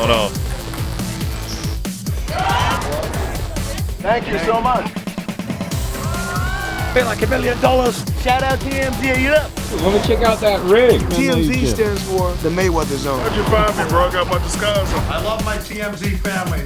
going on? Thank you so much. Feel like $1 million. Shout out TMZ, you up? Let me check out that rig. TMZ stands for the Mayweather Zone. How'd you find me, bro? I got a bunch of scars on. I love my TMZ family.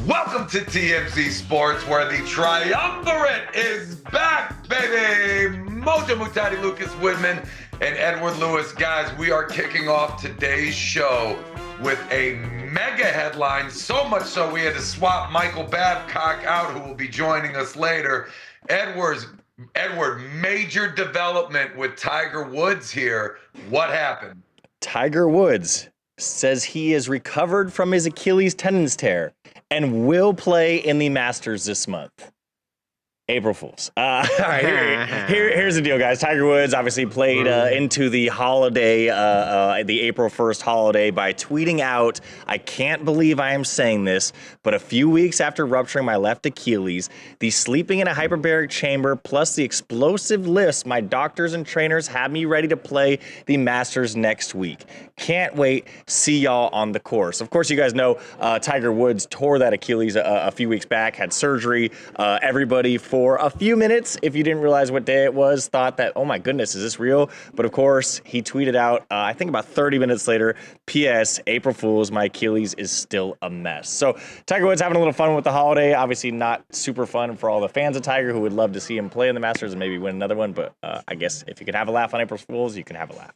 Welcome to TMZ Sports, where the triumvirate is back, baby! Mojo Mutati, Lucas Woodman, and Edward Lewis. Guys, we are kicking off today's show with a mega headline, so much so we had to swap Michael Babcock out, who will be joining us later. Edward, major development with Tiger Woods here. What happened? Tiger Woods says he is recovered from his Achilles tendons tear and will play in the Masters this month. April Fools. All right, here's the deal, guys. Tiger Woods obviously played into the holiday, the April 1st holiday by tweeting out, "I can't believe I am saying this, but a few weeks after rupturing my left Achilles, the sleeping in a hyperbaric chamber plus the explosive lifts, my doctors and trainers have me ready to play the Masters next week. Can't wait. See y'all on the course." Of course, you guys know Tiger Woods tore that Achilles a few weeks back, had surgery. Everybody for a few minutes, if you didn't realize what day it was, thought that, oh my goodness, is this real? But of course, he tweeted out, I think about 30 minutes later, P.S. April Fools, my Achilles is still a mess. So Tiger Woods having a little fun with the holiday. Obviously not super fun for all the fans of Tiger who would love to see him play in the Masters and maybe win another one. But I guess if you can have a laugh on April Fools, you can have a laugh.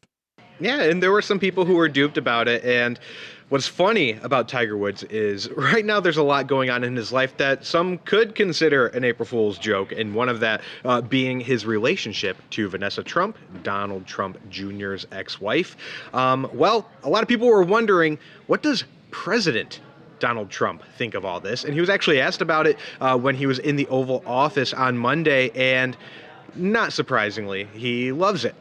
Yeah, and there were some people who were duped about it. And what's funny about Tiger Woods is right now there's a lot going on in his life that some could consider an April Fool's joke, and one of that being his relationship to Vanessa Trump, Donald Trump Jr.'s ex-wife. Well, a lot of people were wondering, what does President Donald Trump think of all this? And he was actually asked about it when he was in the Oval Office on Monday, and not surprisingly, he loves it.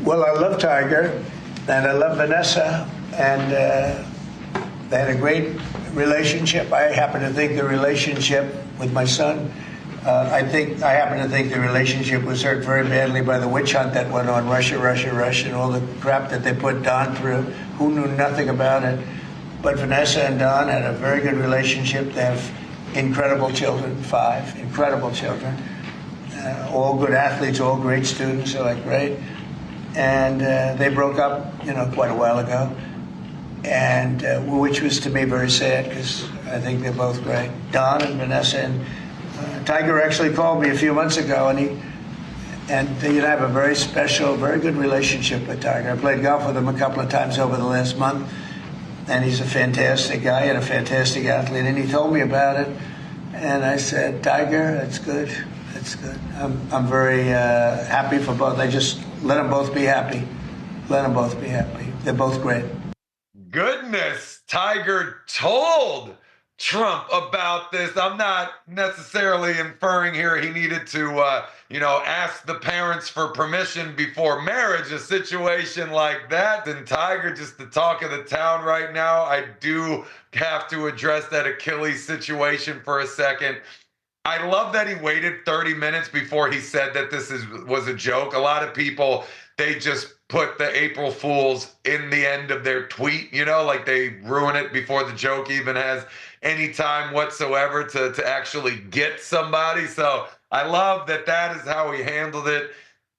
Well, I love Tiger, and I love Vanessa, and they had a great relationship. I happen to think the relationship with my son, I happen to think the relationship was hurt very badly by the witch hunt that went on, Russia, and all the crap that they put Don through, who knew nothing about it. But Vanessa and Don had a very good relationship. They have incredible children, 5 incredible children, all good athletes, all great students, they're like great. And they broke up, quite a while ago, and which was to me very sad because I think they're both great. Don and Vanessa, and Tiger actually called me a few months ago, and I have a very special, very good relationship with Tiger. I played golf with him a couple of times over the last month, and he's a fantastic guy and a fantastic athlete. And he told me about it, and I said, "Tiger, that's good. That's good." I'm very happy for both. I just let them both be happy. Let them both be happy. They're both great. Goodness, Tiger told Trump about this. I'm not necessarily inferring here he needed to, ask the parents for permission before marriage, a situation like that. And Tiger, just the talk of the town right now. I do have to address that Achilles situation for a second. I love that he waited 30 minutes before he said that this was a joke. A lot of people, they just put the April Fools in the end of their tweet, like they ruin it before the joke even has any time whatsoever to actually get somebody. So I love that is how he handled it.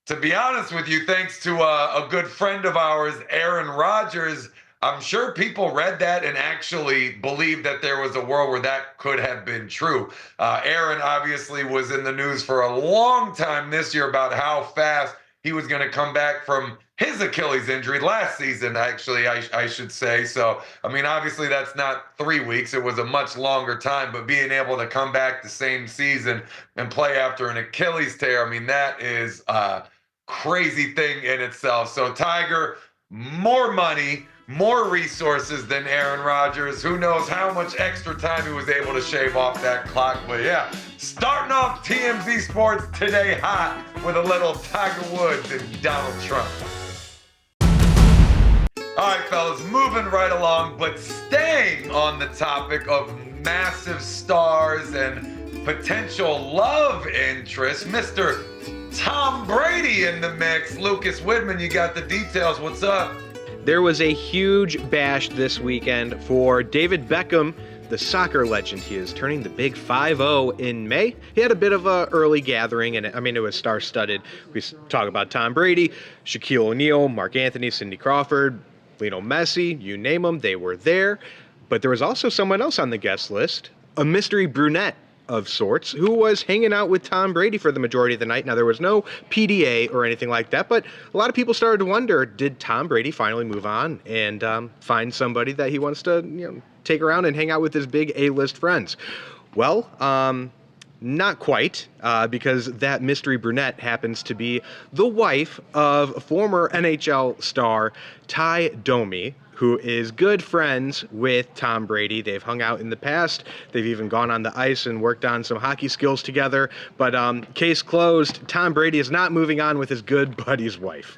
To be honest with you, thanks to a good friend of ours, Aaron Rodgers, I'm sure people read that and actually believed that there was a world where that could have been true. Aaron obviously was in the news for a long time this year about how fast he was going to come back from his Achilles injury last season, actually, I should say. So, obviously that's not 3 weeks. It was a much longer time, but being able to come back the same season and play after an Achilles tear, that is a crazy thing in itself. So Tiger, more money, more resources than Aaron Rodgers. Who knows how much extra time he was able to shave off that clock. But yeah, starting off TMZ Sports today hot with a little Tiger Woods and Donald Trump. All right, fellas, moving right along, but staying on the topic of massive stars and potential love interest, Mr. Tom Brady in the mix. Lucas Woodman, you got the details. What's up? there was a huge bash this weekend for David Beckham, the soccer legend. He is turning the big 5-0 in May. He had a bit of an early gathering, and it was star-studded. We talk about Tom Brady, Shaquille O'Neal, Mark Anthony, Cindy Crawford, Lionel Messi, you name them, they were there. But there was also someone else on the guest list, a mystery brunette of sorts, who was hanging out with Tom Brady for the majority of the night. Now, there was no PDA or anything like that, but a lot of people started to wonder, did Tom Brady finally move on and find somebody that he wants to take around and hang out with his big A-list friends? Well, not quite, because that mystery brunette happens to be the wife of former NHL star Ty Domi, who is good friends with Tom Brady. They've hung out in the past. They've even gone on the ice and worked on some hockey skills together. But case closed, Tom Brady is not moving on with his good buddy's wife.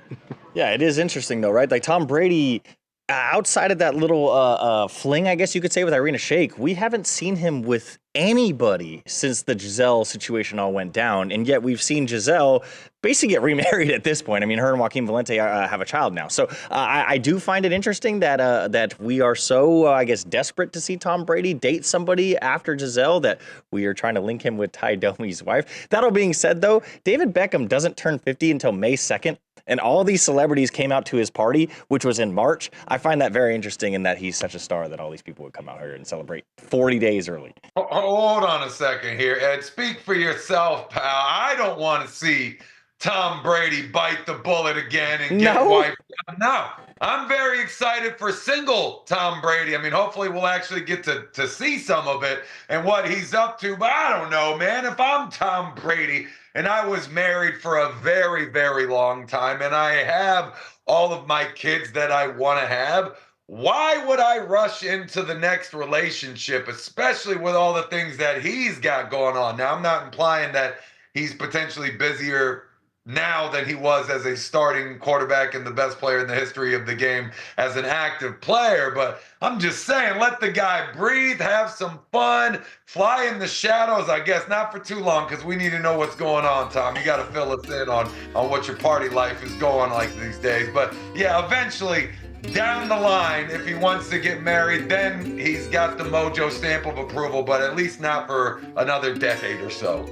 Yeah, it is interesting, though, right? Like, Tom Brady, outside of that little fling, I guess you could say, with Irina Shayk, we haven't seen him with anybody since the Giselle situation all went down. And yet we've seen Giselle basically get remarried at this point. I mean, her and Joaquin Valente have a child now. So I do find it interesting that we are so, I guess, desperate to see Tom Brady date somebody after Giselle that we are trying to link him with Ty Domi's wife. That all being said, though, David Beckham doesn't turn 50 until May 2nd. And all these celebrities came out to his party, which was in March. I find that very interesting in that he's such a star that all these people would come out here and celebrate 40 days early. Hold on a second here, Ed. Speak for yourself, pal. I don't want to see Tom Brady bite the bullet again and get wiped out. No, I'm very excited for single Tom Brady. I mean, hopefully we'll actually get to see some of it and what he's up to. But I don't know, man. If I'm Tom Brady and I was married for a very, very long time and I have all of my kids that I want to have, why would I rush into the next relationship, especially with all the things that he's got going on? Now, I'm not implying that he's potentially busier now than he was as a starting quarterback and the best player in the history of the game as an active player, but I'm just saying, let the guy breathe, have some fun, fly in the shadows, I guess, not for too long, because we need to know what's going on, Tom. You got to fill us in on what your party life is going like these days. But yeah, eventually, down the line, if he wants to get married, then he's got the mojo stamp of approval, but at least not for another decade or so.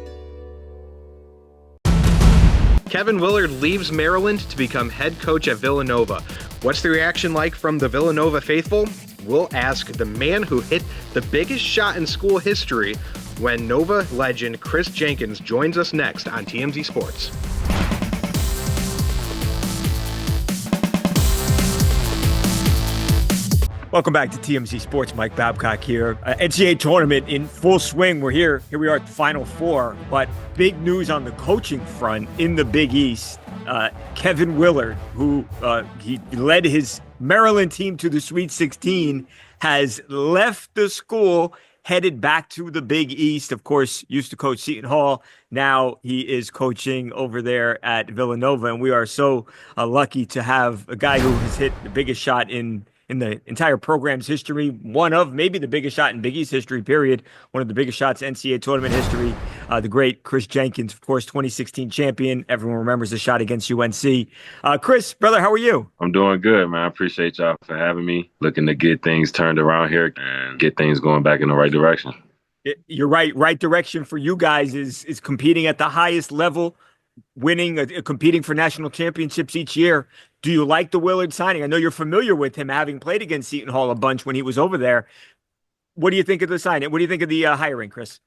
Kevin Willard leaves Maryland to become head coach at Villanova. What's the reaction like from the Villanova faithful? We'll ask the man who hit the biggest shot in school history when Nova legend Chris Jenkins joins us next on TMZ Sports. Welcome back to TMZ Sports. Mike Babcock here. NCAA tournament in full swing. We're here. Here we are at the Final Four. But big news on the coaching front in the Big East. Kevin Willard, who he led his Maryland team to the Sweet 16, has left the school, headed back to the Big East. Of course, used to coach Seton Hall. Now he is coaching over there at Villanova. And we are so lucky to have a guy who has hit the biggest shot in the entire program's history, one of maybe the biggest shot in Big East history, period. One of the biggest shots in NCAA tournament history. The great Chris Jenkins, of course, 2016 champion. Everyone remembers the shot against UNC. Chris, brother, how are you? I'm doing good, man. I appreciate y'all for having me. Looking to get things turned around here and get things going back in the right direction. You're right. Right direction for you guys is competing at the highest level, winning, competing for national championships each year. Do you like the Willard signing? I know you're familiar with him, having played against Seton Hall a bunch when he was over there. What do you think of the signing? What do you think of the hiring, Chris?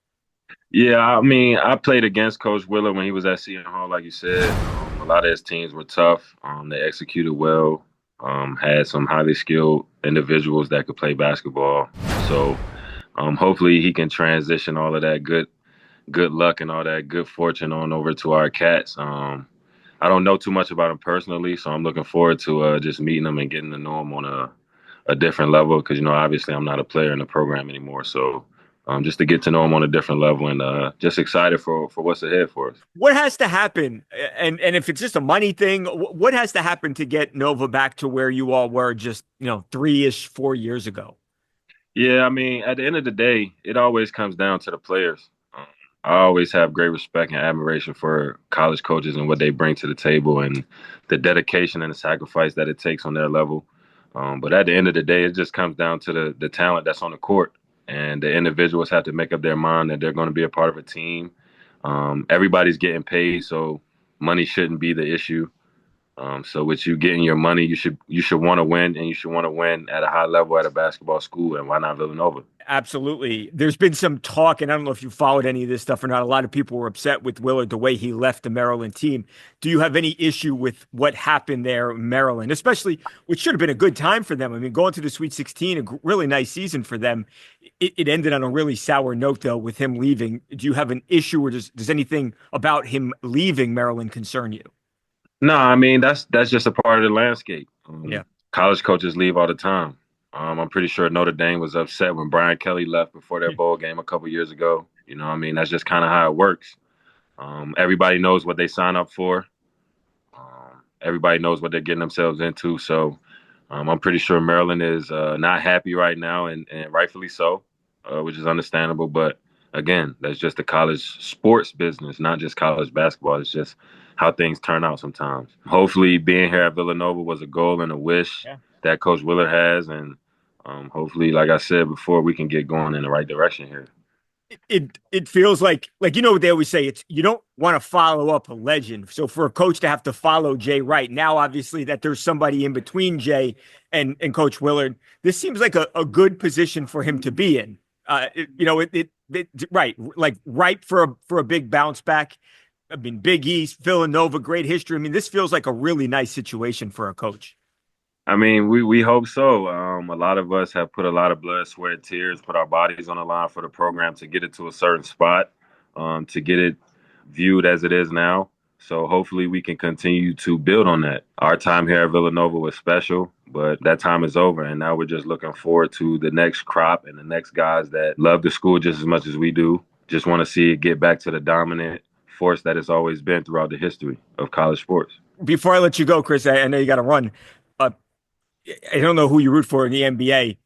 Yeah, I mean, I played against Coach Willard when he was at Seton Hall, like you said. A lot of his teams were tough. They executed well, had some highly skilled individuals that could play basketball. So hopefully he can transition all of that good luck and all that good fortune on over to our Cats. I don't know too much about him personally, so I'm looking forward to just meeting him and getting to know him on a different level because, obviously I'm not a player in the program anymore. So just to get to know him on a different level and just excited for what's ahead for us. What has to happen, and if it's just a money thing, what has to happen to get Nova back to where you all were just, 4 years ago? Yeah, I mean, at the end of the day, it always comes down to the players. I always have great respect and admiration for college coaches and what they bring to the table and the dedication and the sacrifice that it takes on their level. But at the end of the day, it just comes down to the talent that's on the court. And the individuals have to make up their mind that they're going to be a part of a team. Everybody's getting paid, so money shouldn't be the issue. So with you getting your money, you should want to win, and you should want to win at a high level at a basketball school, and why not Villanova? Absolutely. There's been some talk, and I don't know if you followed any of this stuff or not. A lot of people were upset with Willard, the way he left the Maryland team. Do you have any issue with what happened there in Maryland, especially, which should have been a good time for them? I mean, going to the Sweet 16, a really nice season for them. It ended on a really sour note, though, with him leaving. Do you have an issue, or does anything about him leaving Maryland concern you? No, I mean, that's just a part of the landscape. Yeah. College coaches leave all the time. I'm pretty sure Notre Dame was upset when Brian Kelly left before their bowl game a couple years ago. You know what I mean? That's just kind of how it works. Everybody knows what they sign up for. Everybody knows what they're getting themselves into. So I'm pretty sure Maryland is not happy right now, and rightfully so, which is understandable. But, again, that's just the college sports business, not just college basketball. It's just how things turn out sometimes. Hopefully being here at Villanova was a goal and a wish that Coach Willard has, and hopefully, like I said before, we can get going in the right direction here. It feels like you know what they always say, it's you don't want to follow up a legend. So for a coach to have to follow Jay Wright, now obviously that there's somebody in between Jay and Coach Willard, this seems like a good position for him to be in. Right, like ripe for a big bounce back. I mean, Big East, Villanova, great history. I mean, this feels like a really nice situation for a coach. I mean, we hope so. A lot of us have put a lot of blood, sweat, and tears, put our bodies on the line for the program to get it to a certain spot, to get it viewed as it is now. So hopefully we can continue to build on that. Our time here at Villanova was special, but that time is over, and now we're just looking forward to the next crop and the next guys that love the school just as much as we do. Just want to see it get back to the dominant force that it's always been throughout the history of college sports. Before I let you go, Chris, I know you got to run. I don't know who you root for in the NBA.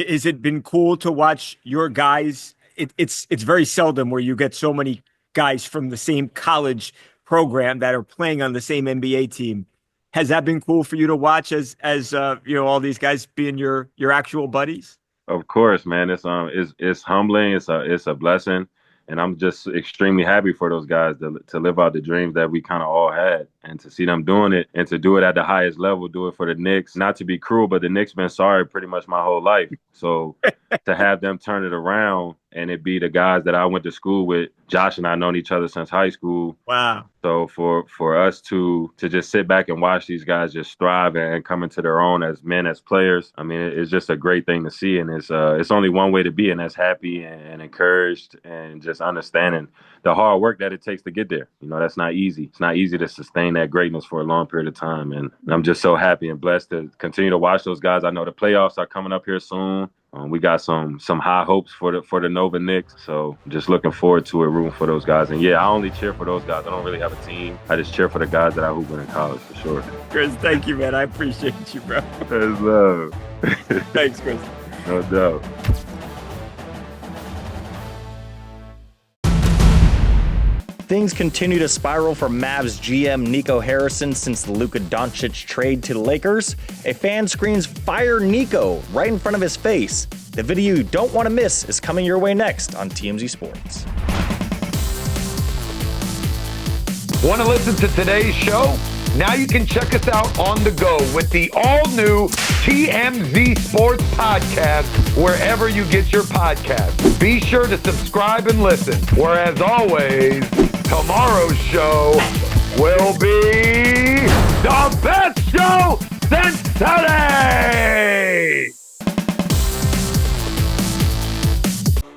Has it been cool to watch your guys? It's very seldom where you get so many guys from the same college program that are playing on the same NBA team. Has that been cool for you to watch as all these guys being your actual buddies? Of course, man. It's humbling. It's a blessing. And I'm just extremely happy for those guys to live out the dreams that we kind of all had, and to see them doing it, and to do it at the highest level, do it for the Knicks. Not to be cruel, but the Knicks been sorry pretty much my whole life. So to have them turn it around and it be the guys that I went to school with, Josh and I known each other since high school. Wow. So for us to just sit back and watch these guys just thrive and come into their own as men, as players, I mean, it's just a great thing to see. And it's only one way to be, and that's happy and encouraged, and just understanding the hard work that it takes to get there. You know, that's not easy. It's not easy to sustain that greatness for a long period of time. And I'm just so happy and blessed to continue to watch those guys. I know the playoffs are coming up here soon. We got some high hopes for the Nova Knicks, so just looking forward to it, rooting for those guys. And yeah, I only cheer for those guys. I don't really have a team. I just cheer for the guys that I hoop with in college, for sure. Chris, thank you, man. I appreciate you, bro. That's love. Thanks, Chris. No doubt. Things continue to spiral for Mavs GM Nico Harrison since the Luka Doncic trade to the Lakers. A fan screams "Fire Nico" right in front of his face. The video you don't want to miss is coming your way next on TMZ Sports. Want to listen to today's show? Now you can check us out on the go with the all-new TMZ Sports podcast wherever you get your podcasts. Be sure to subscribe and listen. Whereas always, tomorrow's show will be the best show since today!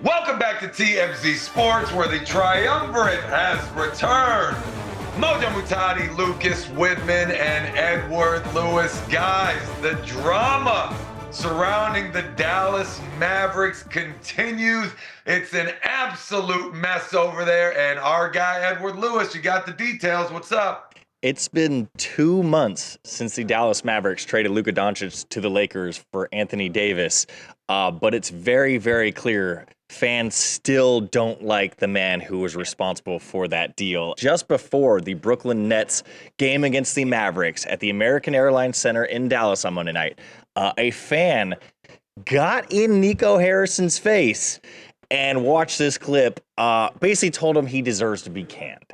Welcome back to TMZ Sports, where the triumvirate has returned. Mojo Mutati, Lucas Widman, and Edward Lewis. Guys, the drama surrounding the Dallas Mavericks continues. It's an absolute mess over there. And our guy, Edward Lewis, you got the details. What's up? It's been 2 months since the Dallas Mavericks traded Luka Doncic to the Lakers for Anthony Davis. But it's very, very clear fans still don't like the man who was responsible for that deal. Just before the Brooklyn Nets game against the Mavericks at the American Airlines Center in Dallas on Monday night, a fan got in Nico Harrison's face and watched this clip, basically told him he deserves to be canned.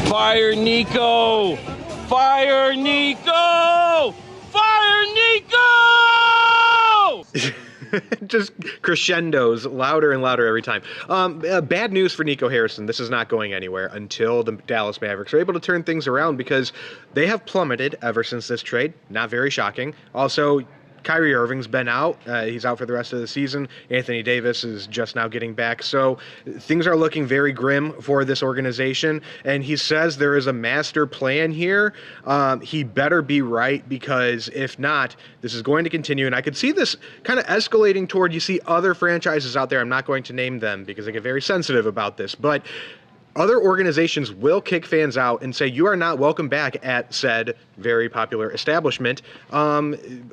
Fire Nico! Fire Nico! Fire Nico! Just crescendos, louder and louder every time. Bad news for Nico Harrison. This is not going anywhere until the Dallas Mavericks are able to turn things around, because they have plummeted ever since this trade. Not very shocking. Also, Kyrie Irving's been out. He's out for the rest of the season. Anthony Davis is just now getting back. So things are looking very grim for this organization. And he says there is a master plan here. He better be right, because if not, this is going to continue. And I could see this kind of escalating toward, you see other franchises out there. I'm not going to name them because I get very sensitive about this, but other organizations will kick fans out and say, you are not welcome back at said very popular establishment,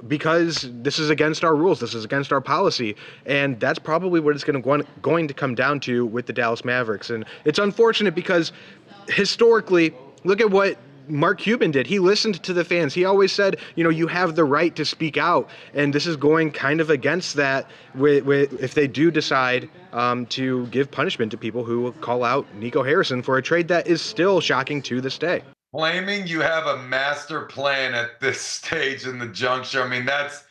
because this is against our rules. This is against our policy. And that's probably what it's going to come down to with the Dallas Mavericks. And it's unfortunate because historically, look at what Mark Cuban did. He listened to the fans. He always said, you have the right to speak out. And this is going kind of against that if they do decide to give punishment to people who call out Nico Harrison for a trade that is still shocking to this day. Claiming you have a master plan at this stage in the juncture, I mean, that's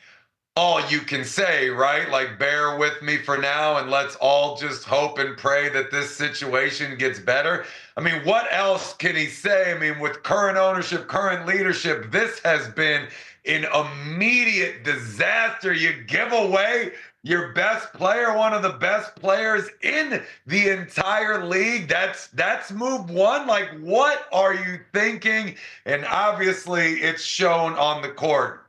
all you can say, right? Like, bear with me for now and let's all just hope and pray that this situation gets better. I mean, what else can he say? I mean, with current ownership, current leadership, this has been an immediate disaster. You give away your best player, one of the best players in the entire league. That's move one. Like, what are you thinking? And obviously it's shown on the court.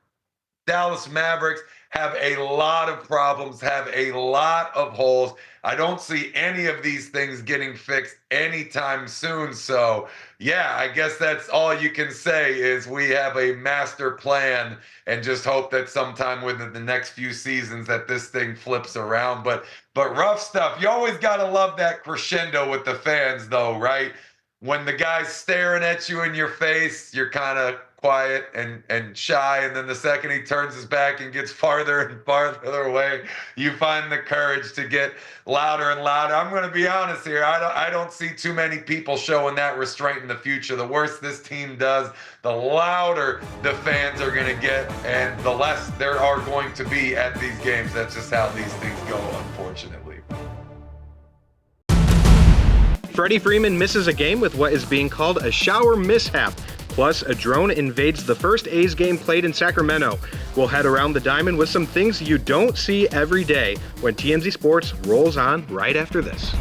Dallas Mavericks have a lot of problems, have a lot of holes. I don't see any of these things getting fixed anytime soon. So, yeah, I guess that's all you can say is we have a master plan and just hope that sometime within the next few seasons that this thing flips around. But rough stuff. You always got to love that crescendo with the fans, though, right? When the guy's staring at you in your face, you're kind of quiet and shy, and then the second he turns his back and gets farther and farther away, you find the courage to get louder and louder. I'm going to be honest here. I don't see too many people showing that restraint in the future. The worse this team does, the louder the fans are going to get, and the less there are going to be at these games. That's just how these things go, unfortunately. Freddie Freeman misses a game with what is being called a shower mishap. Plus, a drone invades the first A's game played in Sacramento. We'll head around the diamond with some things you don't see every day when TMZ Sports rolls on right after this.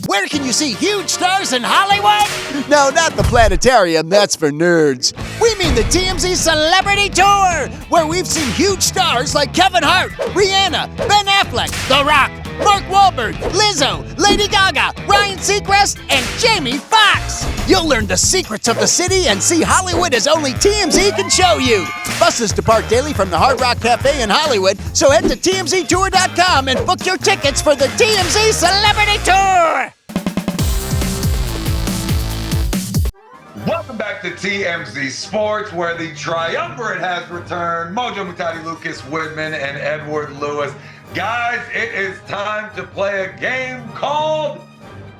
Where can you see huge stars in Hollywood? No, not the planetarium, that's for nerds. We mean the TMZ Celebrity Tour, where we've seen huge stars like Kevin Hart, Rihanna, Ben Affleck, The Rock, Mark Wahlberg, Lizzo, Lady Gaga, Ryan Seacrest, and Jamie Foxx. You'll learn the secrets of the city and see Hollywood as only TMZ can show you. Buses depart daily from the Hard Rock Cafe in Hollywood, so head to TMZTour.com and book your tickets for the TMZ Celebrity Tour. Welcome back to TMZ Sports, where the triumvirate has returned. Mojo Mutati, Lucas Woodman, and Edward Lewis. Guys, it is time to play a game called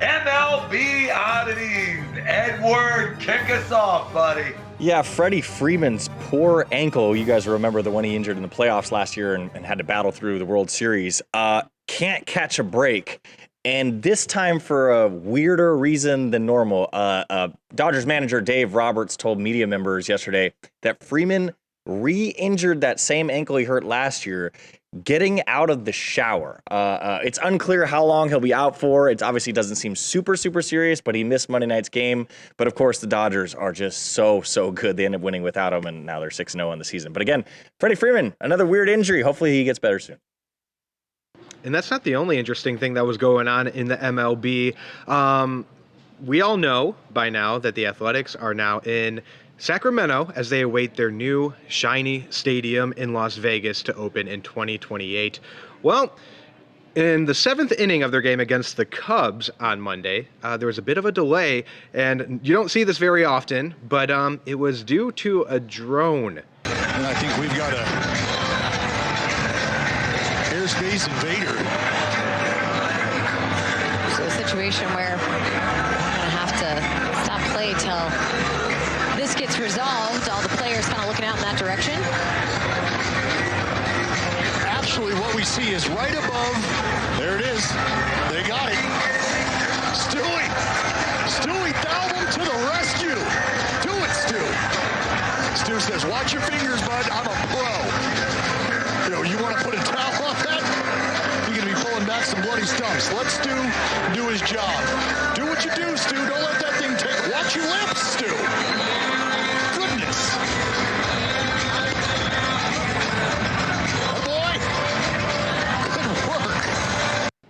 MLB Oddities. Edward, kick us off, buddy. Yeah, Freddie Freeman's poor ankle, you guys remember the one he injured in the playoffs last year and had to battle through the World Series, can't catch a break. And this time for a weirder reason than normal. Dodgers manager Dave Roberts told media members yesterday that Freeman re-injured that same ankle he hurt last year getting out of the shower. It's unclear how long he'll be out for. It obviously doesn't seem super serious, but he missed Monday night's game. But of course, the Dodgers are just so good. They end up winning without him, and now they're 6-0 in the season. But again, Freddie Freeman, another weird injury. Hopefully he gets better soon. And that's not the only interesting thing that was going on in the MLB. We all know by now that the Athletics are now in Sacramento, as they await their new, shiny stadium in Las Vegas to open in 2028. Well, in the 7th inning of their game against the Cubs on Monday, there was a bit of a delay, and you don't see this very often, but it was due to a drone. And I think we've got a airspace invader. So a situation where we're going to have to stop play till this gets resolved. All the players kind of looking out in that direction. Actually, what we see is right above. There it is. They got it. Stewie. Stewie Thalbum to the rescue. Do it, Stu. Stu says, watch your fingers, bud. I'm a pro. You want to put a towel on that? You're going to be pulling back some bloody stumps. Let Stu do his job. Do what you do, Stu. Don't let that thing take. Watch your lips, Stu. Goodness.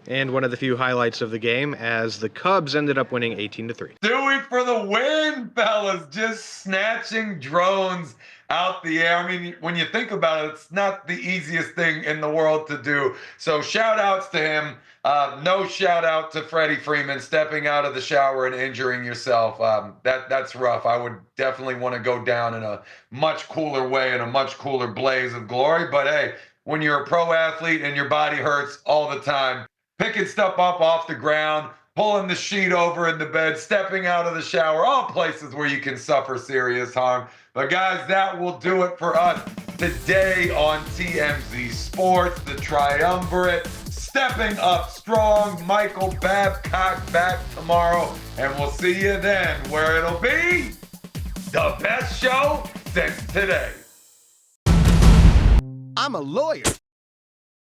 And one of the few highlights of the game as the Cubs ended up winning 18-3. Dewey for the win, fellas. Just snatching drones out the air. I mean, when you think about it, it's not the easiest thing in the world to do. So shout outs to him. No shout out to Freddie Freeman stepping out of the shower and injuring yourself. That's rough. I would definitely want to go down in a much cooler way, in a much cooler blaze of glory. But hey, when you're a pro athlete and your body hurts all the time, picking stuff up off the ground, pulling the sheet over in the bed, stepping out of the shower, all places where you can suffer serious harm. But guys, that will do it for us today on TMZ Sports, the triumvirate. Stepping up strong, Michael Babcock back tomorrow, and we'll see you then, where it'll be the best show since today. I'm a lawyer.